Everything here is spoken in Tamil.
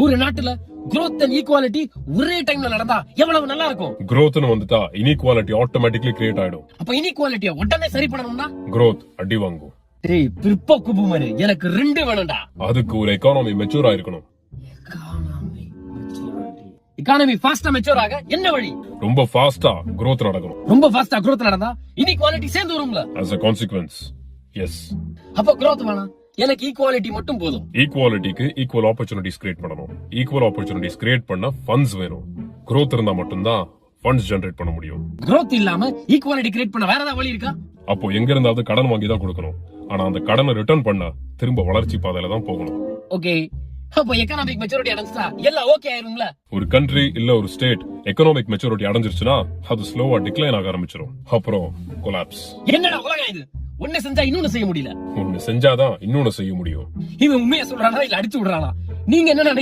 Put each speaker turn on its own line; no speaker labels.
ஒரு நாட்டுல growth and equality ஒரே டைம்ல நடந்தா எவ்வளவு நல்லா இருக்கும்.
growthனு வந்துட்டா inequality ஆட்டோமேட்டிக்கலி கிரியேட் ஆயிடும்.
அப்ப இன்இக்வாலிட்டியை உடனே சரி பண்ணணும்னா
growth அடி வாங்கும்.
டேய் பிற்போக்கு பூமரு, எனக்கு 2 வேணும்டா.
அதுக்கு ஒரு எக்கானமி மெச்சூர் ஆயிருக்கணும்.
எக்கானமி ஃபாஸ்டா மெச்சூர் ஆக என்ன வழி?
ரொம்ப ஃபாஸ்டா growth நடக்கணும்.
ரொம்ப ஃபாஸ்டா growth நடந்தா இன்இக்வாலிட்டி சேர்ந்து வரும்ல.
as a consequence yes.
அப்ப growth வேணாம், எனக்கு ஈக்குவாலிட்டி மட்டும் போதும்.
ஈக்குவாலிட்டிக்கு ஈக்குவல் ஆப்பர்ச்சுனிட்டிஸ் கிரியேட் பண்ணணும். ஈக்குவல் ஆப்பர்ச்சுனிட்டிஸ் கிரியேட் பண்ண ஃபண்ட்ஸ் வேணும். growth இருந்தா மட்டும்தான் ஃபண்ட்ஸ் ஜெனரேட் பண்ண முடியும்.
growth இல்லாம ஈக்குவாலிட்டி கிரியேட் பண்ண வேற ஏதாவது வழி இருக்கா?
அப்போ எங்க இருந்தாவது கடன் வாங்கி தான் கொடுக்கணும். ஆனா அந்த கடனை ரிட்டர்ன் பண்ண திரும்ப வளர்ச்சி பாதையில தான் போகணும்.
ஓகே, அப்ப எக்கனாமிக் மெச்சூரிட்டி அடைஞ்சா எல்லாம் ஓகே ஆயிரும்ல.
ஒரு கண்ட்ரி இல்ல ஒரு ஸ்டேட் எக்கனாமிக் மெச்சூரிட்டி அடைஞ்சிருச்சுன்னா அது ஸ்லோவா டிக்ளைன் ஆக ஆரம்பிச்சிடும். அப்புறம் கொலாப்ஸ்.
என்னடா உலகம் இது? ஒண்ணு செஞ்சா இன்னொன்னு செய்ய முடியல.
ஒன்னு செஞ்சாதான் இன்னொன்னு செய்ய முடியும்.
இவன் உண்மையை சொல்றானா இல்ல அடிச்சு விடுறானா? நீங்க என்ன